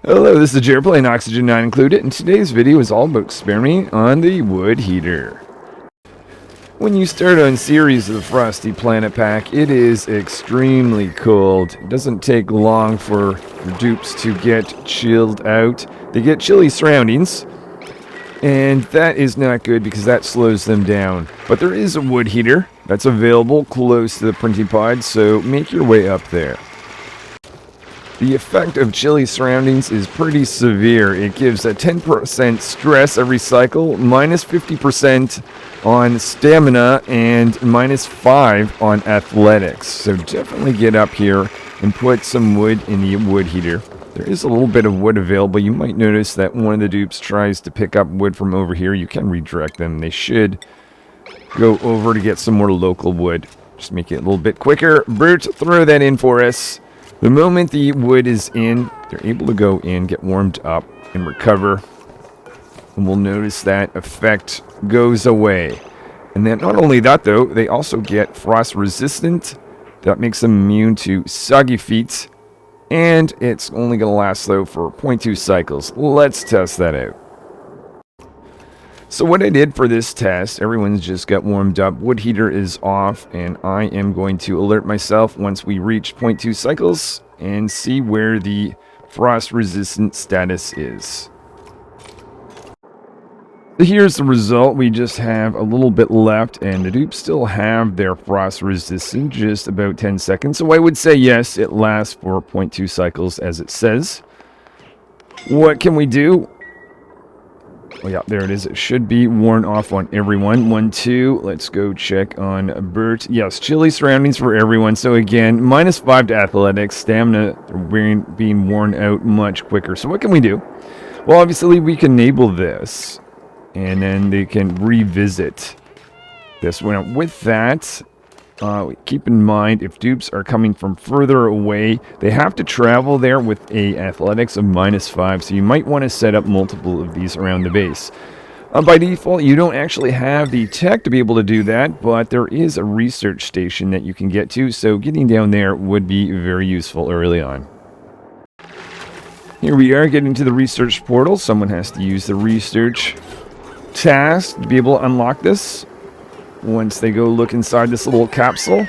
Hello, this is Jared playing Oxygen Not Included, and today's video is all about experimenting on the wood heater. When you start on series of the Frosty Planet Pack, it is extremely cold. It doesn't take long for your dupes to get chilled out. They get chilly surroundings, and that is not good because that slows them down. But there is a wood heater that's available close to the printing pod, so make your way up there. The effect of chilly surroundings is pretty severe. It gives a 10% stress every cycle, minus 50% on stamina, and minus 5 on athletics. So definitely get up here and put some wood in the wood heater. There is a little bit of wood available. You might notice that one of the dupes tries to pick up wood from over here. You can redirect them. They should go over to get some more local wood. Just make it a little bit quicker. Bert, throw that in for us. The moment the wood is in, they're able to go in, get warmed up, and recover. And we'll notice that effect goes away. And then not only that though, they also get frost resistant. That makes them immune to soggy feet. And it's only going to last though for 0.2 cycles. Let's test that out. So what I did for this test, everyone's just got warmed up, wood heater is off, and I am going to alert myself once we reach 0.2 cycles and see where the frost resistant status is. So here's the result. We just have a little bit left, and the dupes still have their frost resistant, just about 10 seconds. So I would say yes, it lasts for 0.2 cycles as it says. What can we do? Oh yeah, there it is. It should be worn off on everyone. 1, 2. Let's go check on Bert. Yes, chilly surroundings for everyone. So again, minus 5 to athletics. Stamina being worn out much quicker. So what can we do? Well, obviously we can enable this, and then they can revisit this one. With that, keep in mind, if dupes are coming from further away, they have to travel there with a athletics of minus 5, so you might want to set up multiple of these around the base. By default, you don't actually have the tech to be able to do that, but there is a research station that you can get to, so getting down there would be very useful early on. Here we are getting to the research portal. Someone has to use the research task to be able to unlock this. Once they go look inside this little capsule,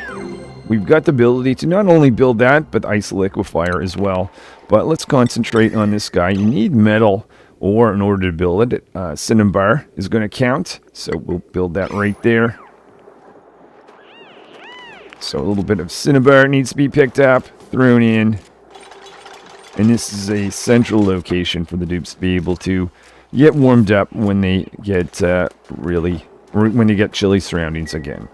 we've got the ability to not only build that, but ice liquefier as well. But let's concentrate on this guy. You need metal ore in order to build it. Cinnabar is going to count, so we'll build that right there. So a little bit of cinnabar needs to be picked up, thrown in. And this is a central location for the dupes to be able to get warmed up when they get when you get chilly surroundings again.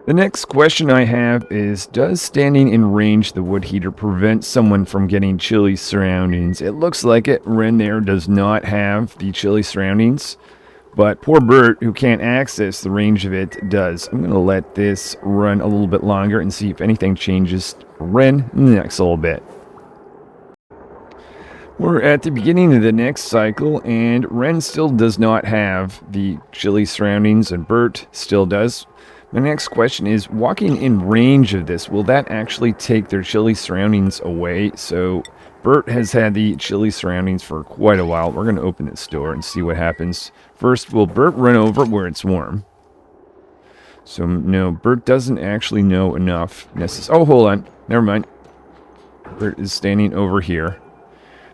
The next question I have is, does standing in range of the wood heater prevent someone from getting chilly surroundings? It looks like it. Ren there does not have the chilly surroundings, but poor Bert, who can't access the range of it, does. I'm going to let this run a little bit longer and see if anything changes for Ren in the next little bit. We're at the beginning of the next cycle, and Ren still does not have the chilly surroundings, and Bert still does. My next question is, walking in range of this, will that actually take their chilly surroundings away? So Bert has had the chilly surroundings for quite a while. We're going to open this door and see what happens. First, will Bert run over where it's warm? So no, Bert doesn't actually know enough. Oh, hold on. Never mind. Bert is standing over here.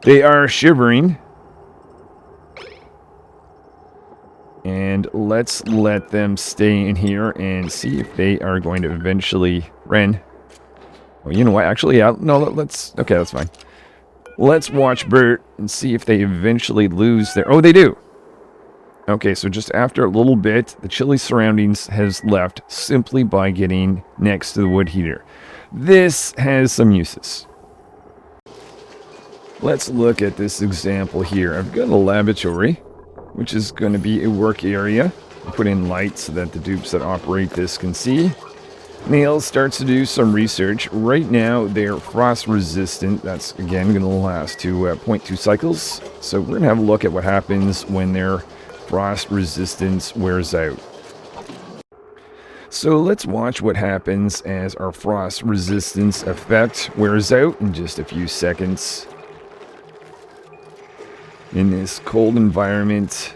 They are shivering. And let's let them stay in here and see if they are going to eventually... Ren. Oh, you know what? Actually, yeah. No, let's... Okay, that's fine. Let's watch Bert and see if they eventually lose their... Oh, they do. Okay, so just after a little bit, the chilly surroundings has left simply by getting next to the wood heater. This has some uses. Let's look at this example here. I've got a laboratory, which is going to be a work area. I put in lights so that the dupes that operate this can see. Neil starts to do some research. Right now, they're frost resistant. That's, again, going to last to 0.2 cycles. So we're going to have a look at what happens when their frost resistance wears out. So let's watch what happens as our frost resistance effect wears out in just a few seconds. in this cold environment.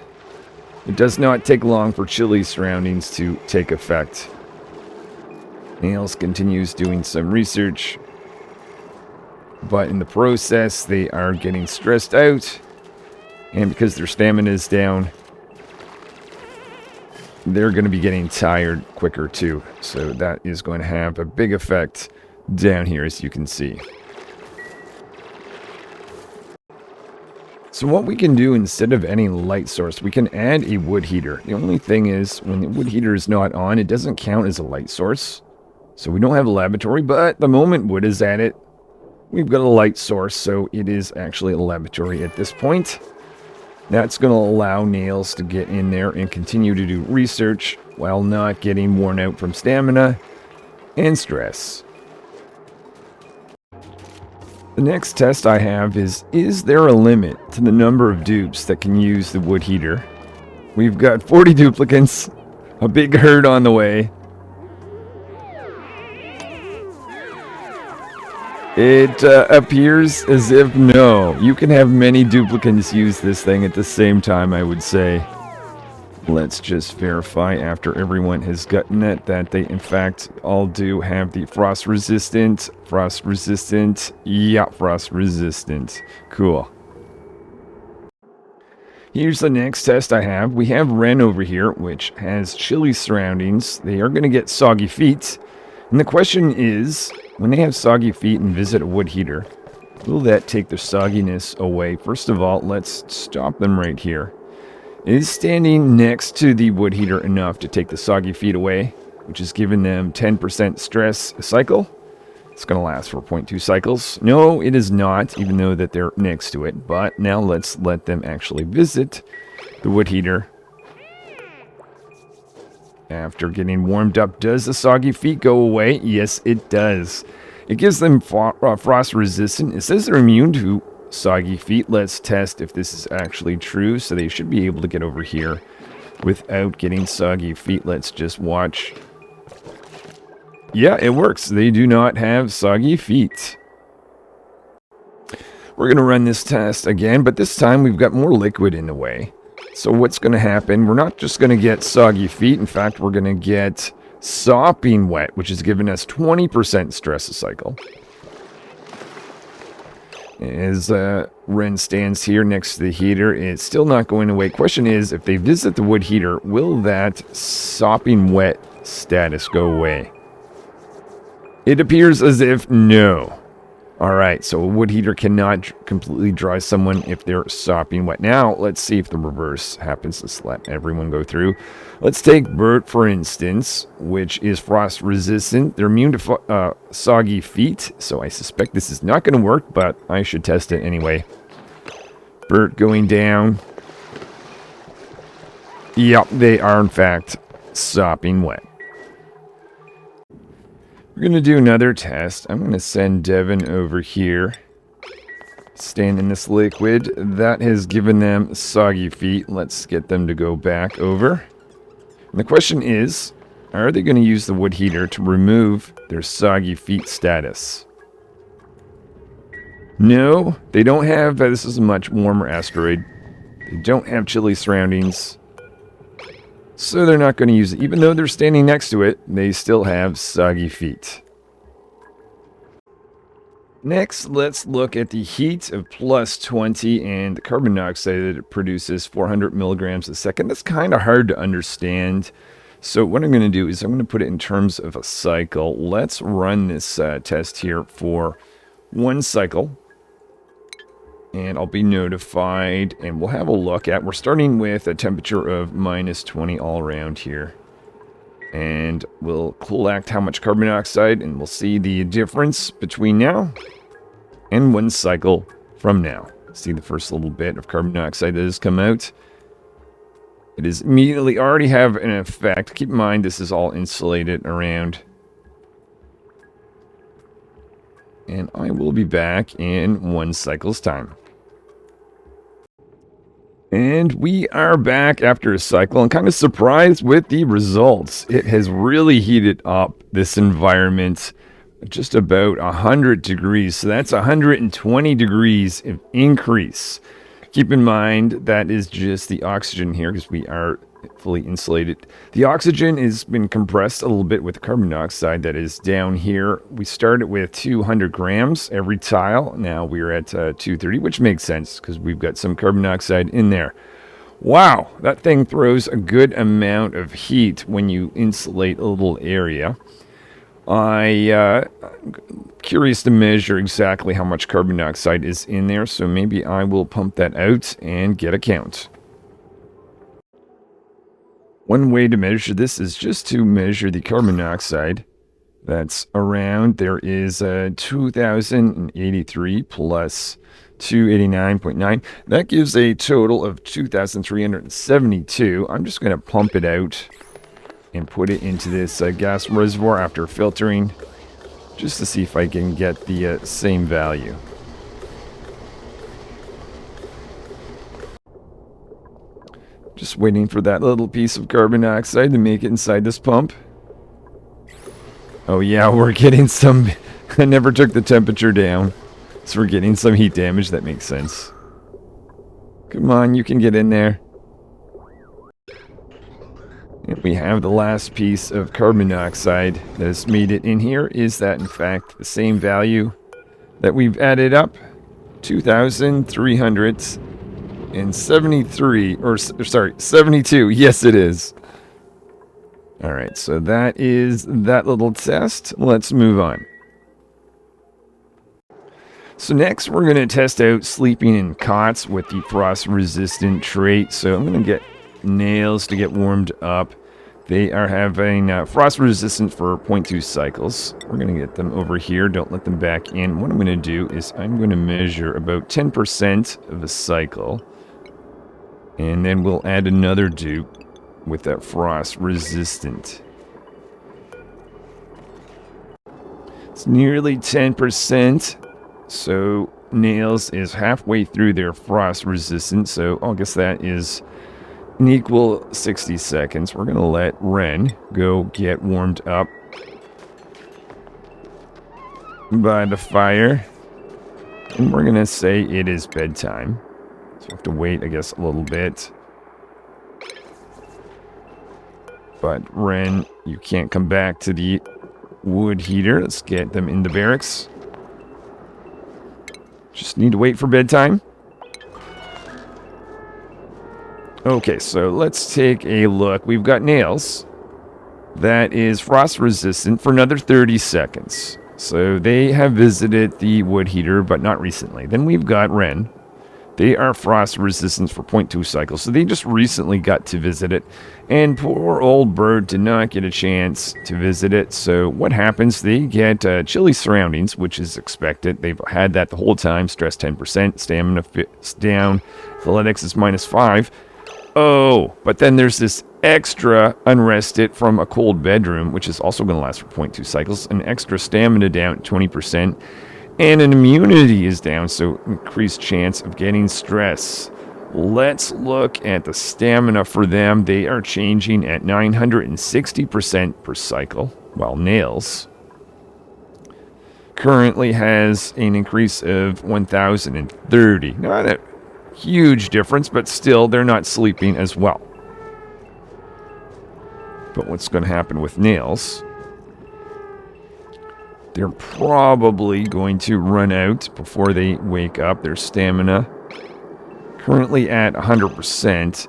It does not take long for chilly surroundings to take effect. Nails continues doing some research, but in the process they are getting stressed out, and because their stamina is down, they're going to be getting tired quicker too. So that is going to have a big effect down here, as you can see. So what we can do instead of any light source, we can add a wood heater. The only thing is, when the wood heater is not on, it doesn't count as a light source. So we don't have a laboratory, but the moment wood is at it, we've got a light source, so it is actually a laboratory at this point. That's going to allow Nails to get in there and continue to do research while not getting worn out from stamina and stress. The next test I have is there a limit to the number of dupes that can use the wood heater? We've got 40 duplicants, a big herd on the way. It appears as if no. You can have many duplicants use this thing at the same time, I would say. Let's just verify after everyone has gotten it that they in fact all do have the frost resistant. Yeah, frost resistant. Cool. Here's the next test I have. We have Ren over here, which has chilly surroundings. They are going to get soggy feet. And the question is, when they have soggy feet and visit a wood heater, will that take their sogginess away? First of all, let's stop them right here. Is standing next to the wood heater enough to take the soggy feet away, which is giving them 10% stress a cycle? It's going to last for 0.2 cycles. No, it is not, even though that they're next to it. But now let's let them actually visit the wood heater. After getting warmed up, does the soggy feet go away? Yes, it does. It gives them frost resistant. It says they're immune to soggy feet. Let's test if this is actually true. So they should be able to get over here without getting soggy feet. Let's just watch. Yeah, it works. They do not have soggy feet. We're going to run this test again, but this time we've got more liquid in the way. So what's going to happen, we're not just going to get soggy feet. In fact, we're going to get sopping wet, which is giving us 20% stress a cycle. As Ren stands here next to the heater, it's still not going away. Question is, if they visit the wood heater, will that sopping wet status go away? It appears as if no. Alright, so a wood heater cannot completely dry someone if they're sopping wet. Now, let's see if the reverse happens. Let's let everyone go through. Let's take Bert, for instance, which is frost resistant. They're immune to soggy feet, so I suspect this is not going to work, but I should test it anyway. Bert going down. Yep, they are in fact sopping wet. We're going to do another test. I'm going to send Devin over here. Stand in this liquid. That has given them soggy feet. Let's get them to go back over. And the question is, are they going to use the wood heater to remove their soggy feet status? No, they don't have, this is a much warmer asteroid. They don't have chilly surroundings. So they're not going to use it. Even though they're standing next to it, they still have soggy feet. Next, let's look at the heat of plus 20 and the carbon dioxide that it produces, 400 milligrams a second. That's kind of hard to understand. So what I'm going to do is I'm going to put it in terms of a cycle. Let's run this test here for one cycle. And I'll be notified, and we'll have a look at, we're starting with a temperature of minus 20 all around here. And we'll collect how much carbon dioxide, and we'll see the difference between now and one cycle from now. See the first little bit of carbon dioxide that has come out. It is immediately already have an effect. Keep in mind, this is all insulated around. And I will be back in one cycle's time. And we are back after a cycle and kind of surprised with the results. It has really heated up this environment just about 100 degrees. So that's 120 degrees of increase Keep in mind that is just the oxygen here because we are fully insulated. The oxygen has been compressed a little bit with carbon dioxide that is down here. We started with 200 grams every tile. Now we're at 230, which makes sense because we've got some carbon dioxide in there. Wow, that thing throws a good amount of heat when you insulate a little area. I'm curious to measure exactly how much carbon dioxide is in there, so maybe I will pump that out and get a count. One way to measure this is just to measure the carbon dioxide that's around. There is 2,083 plus 289.9. That gives a total of 2,372. I'm just going to pump it out and put it into this gas reservoir after filtering, just to see if I can get the same value. Just waiting for that little piece of carbon dioxide to make it inside this pump. Oh yeah, we're getting some... I never took the temperature down, so we're getting some heat damage. That makes sense. Come on, you can get in there. And we have the last piece of carbon dioxide that has made it in here. Is that in fact the same value that we've added up? 2,373, or sorry, 72. Yes, it is. All right, so that is that little test. Let's move on. So next, we're going to test out sleeping in cots with the frost-resistant trait. So I'm going to get nails to get warmed up. They are having frost resistance for 0.2 cycles. We're going to get them over here. Don't let them back in. What I'm going to do is I'm going to measure about 10% of a cycle. And then we'll add another dupe with that frost resistant. It's nearly 10%. So nails is halfway through their frost resistance. So I guess that is an equal 60 seconds. We're going to let Ren go get warmed up by the fire. And we're going to say it is bedtime. So we have to wait, I guess, a little bit. But Ren, you can't come back to the wood heater. Let's get them in the barracks. Just need to wait for bedtime. Okay, so let's take a look. We've got nails. That is frost resistant for another 30 seconds. So they have visited the wood heater, but not recently. Then we've got Ren. They are frost resistant for 0.2 cycles. So they just recently got to visit it. And poor old bird did not get a chance to visit it. So what happens? They get chilly surroundings, which is expected. They've had that the whole time. Stress 10%. Stamina down. Athletics is -5. Oh, but then there's this extra unrested from a cold bedroom, which is also going to last for 0.2 cycles. An extra stamina down 20%. And an immunity is down, so increased chance of getting stress. Let's look at the stamina for them. They are changing at 960% per cycle, while nails currently has an increase of 1,030. Not a huge difference, but still, they're not sleeping as well. But what's going to happen with nails? They're probably going to run out before they wake up. Their stamina currently at 100%.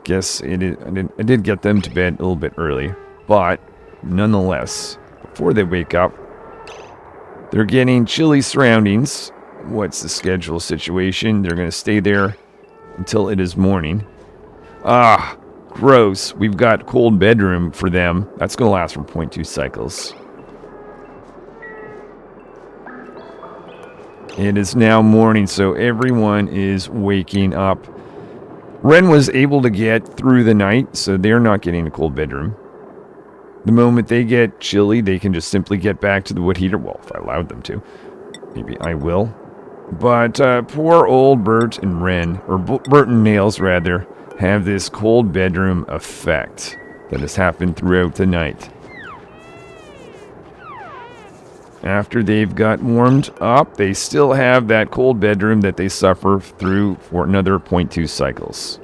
Guess it is, I did get them to bed a little bit early, but nonetheless, before they wake up, they're getting chilly surroundings. What's the schedule situation? They're going to stay there until it is morning. Ah, gross. We've got cold bedroom for them. That's going to last for 0.2 cycles. It is now morning, so everyone is waking up. Ren was able to get through the night, so they're not getting a cold bedroom. The moment they get chilly, they can just simply get back to the wood heater. Well, if I allowed them to. Maybe I will. But poor old Bert and Ren, or Bert and Nails rather, have this cold bedroom effect that has happened throughout the night. after they've got warmed up, they still have that cold bedroom that they suffer through for another 0.2 cycles.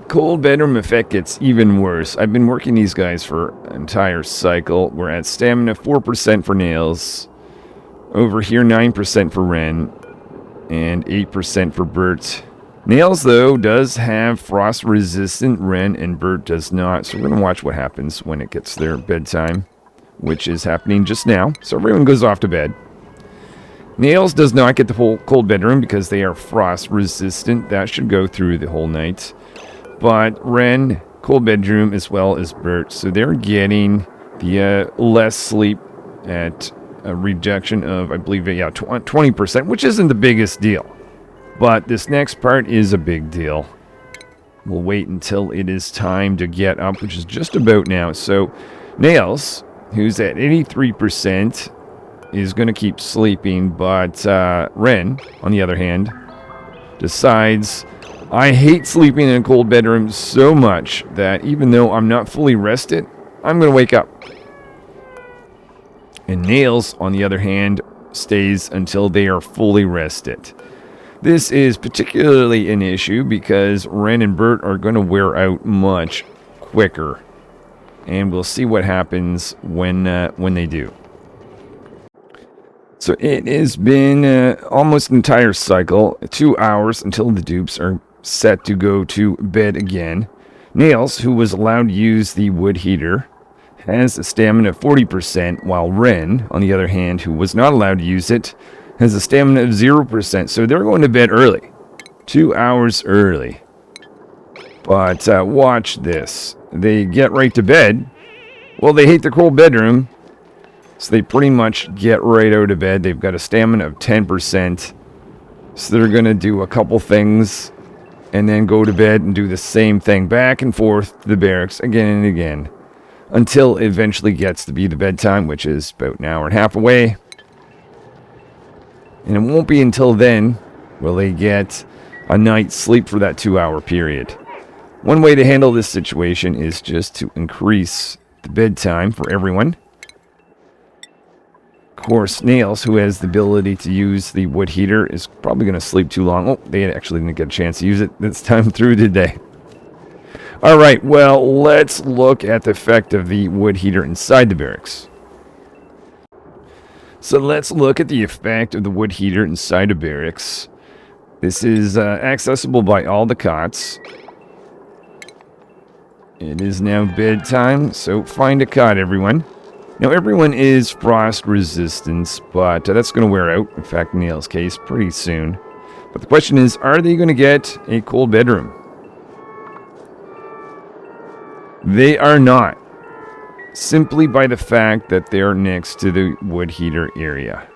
Cold bedroom effect gets even worse. I've been working these guys for an entire cycle. We're at stamina 4% for Nails. Over here 9% for Ren. And 8% for Bert. Nails, though, does have frost resistant. Ren and Bert does not. So we're going to watch what happens when it gets their bedtime, which is happening just now. So everyone goes off to bed. Nails does not get the whole cold bedroom because they are frost resistant. That should go through the whole night. But Ren, cold bedroom as well as Bert. So they're getting the less sleep at a reduction of, I believe, 20%, which isn't the biggest deal. But this next part is a big deal. We'll wait until it is time to get up, which is just about now. So Nails, who's at 83%, is going to keep sleeping. But Ren, on the other hand, decides, I hate sleeping in a cold bedroom so much that even though I'm not fully rested, I'm going to wake up. And Nails, on the other hand, stays until they are fully rested. This is particularly an issue because Ren and Bert are going to wear out much quicker. And we'll see what happens when they do. So it has been almost an entire cycle, 2 hours until the dupes are set to go to bed again. Nails, who was allowed to use the wood heater, has a stamina of 40%, while Ren, on the other hand, who was not allowed to use it, has a stamina of 0%. So they're going to bed early. 2 hours early. But watch this. They get right to bed. Well, they hate the cold bedroom. So they pretty much get right out of bed. They've got a stamina of 10%. So they're going to do a couple things and then go to bed and do the same thing back and forth to the barracks again and again until it eventually gets to be the bedtime, which is about an hour and a half away. And it won't be until then will they get a night's sleep for that 2 hour period. One way to handle this situation is just to increase the bedtime for everyone. Of course, Nails, who has the ability to use the wood heater, is probably going to sleep too long. Oh, they actually didn't get a chance to use it this time through today. Alright, well, let's look at the effect of the wood heater inside the barracks. So let's look at the effect of the wood heater inside the barracks. This is accessible by all the cots. It is now bedtime, so find a cot, everyone. Now, everyone is frost resistant, but that's going to wear out. In fact, in Nail's case, pretty soon. But the question is, are they going to get a cold bedroom? They are not. Simply by the fact that they're next to the wood heater area.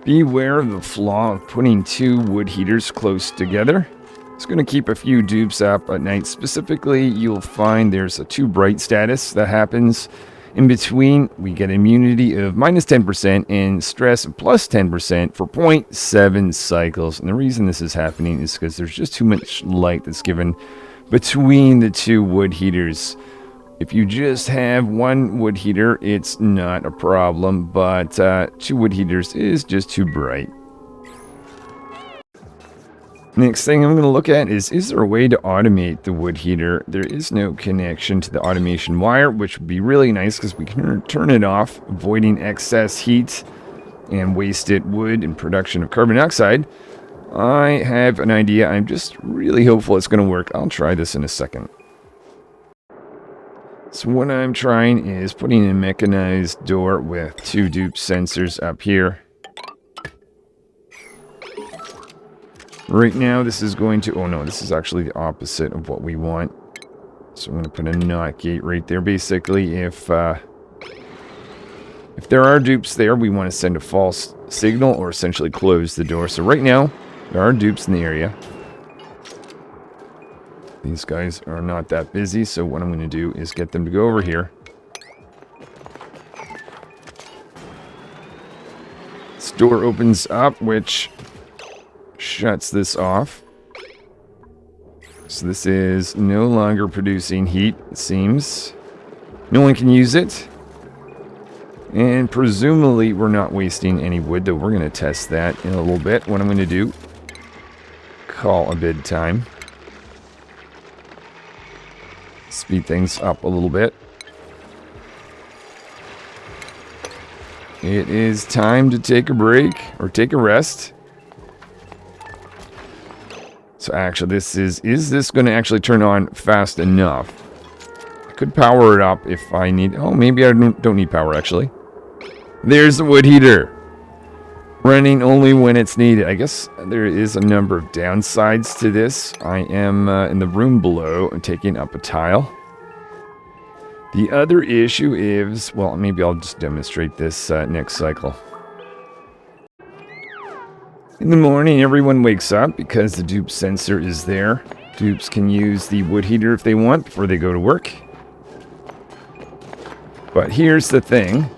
Beware of the flaw of putting two wood heaters close together. It's going to keep a few dupes up at night. Specifically, you'll find there's a too bright status that happens. In between, we get immunity of minus 10% and stress of plus 10% for 0.7 cycles. And the reason this is happening is because there's just too much light that's given between the two wood heaters. If you just have one wood heater, it's not a problem, but two wood heaters is just too bright. Next thing I'm going to look at is there a way to automate the wood heater? There is no connection to the automation wire, which would be really nice because we can turn it off, avoiding excess heat and wasted wood and production of carbon dioxide. I have an idea. I'm just really hopeful it's going to work. I'll try this in a second. So what I'm trying is putting a mechanized door with two dupe sensors up here. Right now, this is going to... Oh, no, this is actually the opposite of what we want. So I'm going to put a NOT gate right there. Basically, if there are dupes there, we want to send a false signal or essentially close the door. So right now, there are dupes in the area. These guys are not that busy, so what I'm going to do is get them to go over here. This door opens up, which shuts this off. So this is no longer producing heat, it seems. No one can use it. And presumably we're not wasting any wood, though we're going to test that in a little bit. What I'm going to do, call a bedtime. Speed things up a little bit. It is time to take a break, or take a rest. So actually this is this going to actually turn on fast enough? I could power it up if I need, oh, maybe I don't need power actually. There's the wood heater. Running only when it's needed. I guess there is a number of downsides to this. I am in the room below and taking up a tile. The other issue is, well, maybe I'll just demonstrate this next cycle. In the morning, everyone wakes up because the dupe sensor is there. Dupes can use the wood heater if they want before they go to work. But here's the thing,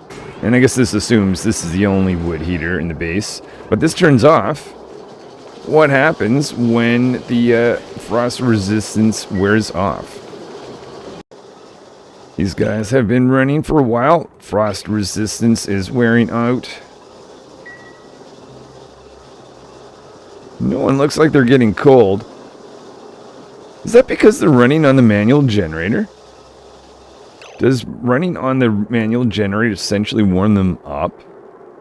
and I guess this assumes this is the only wood heater in the base, but this turns off. What happens when the frost resistance wears off? These guys have been running for a while. Frost resistance is wearing out. No one looks like they're getting cold. Is that because they're running on the manual generator? Does running on the manual generator essentially warm them up?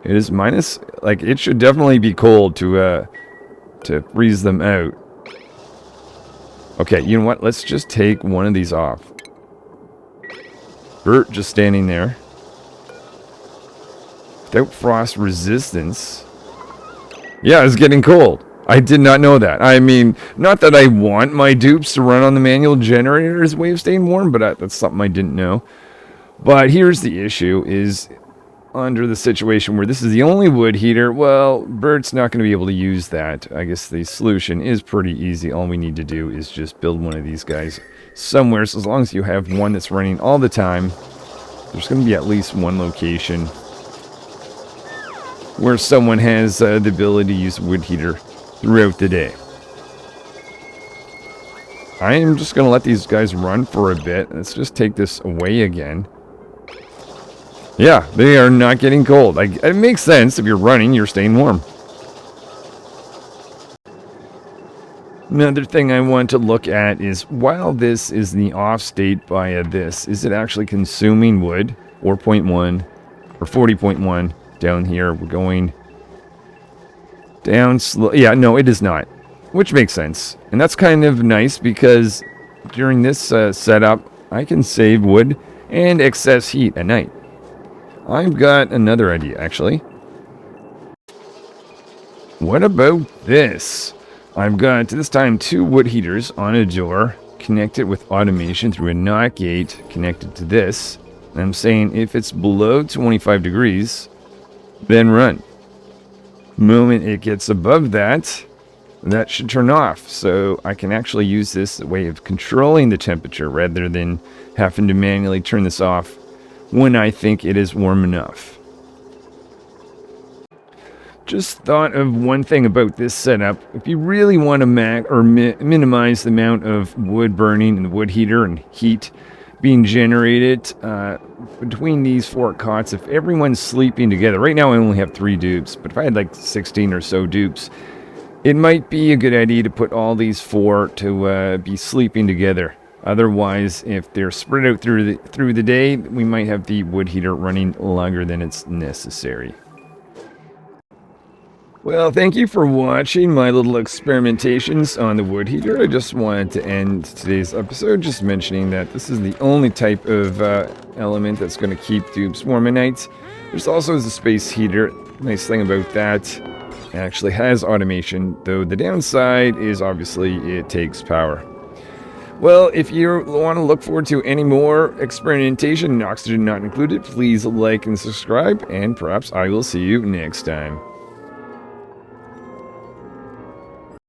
It is minus, like, it should definitely be cold to freeze them out. Okay, you know what? Let's just take one of these off. Bert just standing there. Without frost resistance. Yeah, it's getting cold. I did not know that. I mean, not that I want my dupes to run on the manual generator as a way of staying warm, but that's something I didn't know. But here's the issue, is under the situation where this is the only wood heater, well, Bert's not going to be able to use that. I guess the solution is pretty easy. All we need to do is just build one of these guys somewhere. So as long as you have one that's running all the time, there's going to be at least one location where someone has the ability to use a wood heater throughout the day. I am just going to let these guys run for a bit. Let's just take this away again. Yeah, they are not getting cold. It makes sense. If you're running, you're staying warm. Another thing I want to look at is, while this is the off state via this, is it actually consuming wood? 4.1 or 40.1 down here. We're going down slow. Yeah, no, it is not. Which makes sense. And that's kind of nice because during this setup, I can save wood and excess heat at night. I've got another idea, actually. What about this? I've got, this time, 2 wood heaters on a door, connected with automation through a NOT gate connected to this. And I'm saying if it's below 25 degrees, then run. The moment it gets above that, that should turn off. So I can actually use this as a way of controlling the temperature rather than having to manually turn this off when I think it is warm enough. Just thought of one thing about this setup. If you really want to minimize the amount of wood burning in the wood heater and heat being generated between these 4 cots, if everyone's sleeping together, right now I only have 3 dupes, but if I had like 16 or so dupes, it might be a good idea to put all these 4 to be sleeping together. Otherwise, if they're spread out through the day, we might have the wood heater running longer than it's necessary. Well, thank you for watching my little experimentations on the wood heater. I just wanted to end today's episode just mentioning that this is the only type of element that's going to keep dupes warm at night. There's also the space heater. Nice thing about that, it actually has automation, though the downside is obviously it takes power. Well, if you want to look forward to any more experimentation, oxygen not included, please like and subscribe, and perhaps I will see you next time.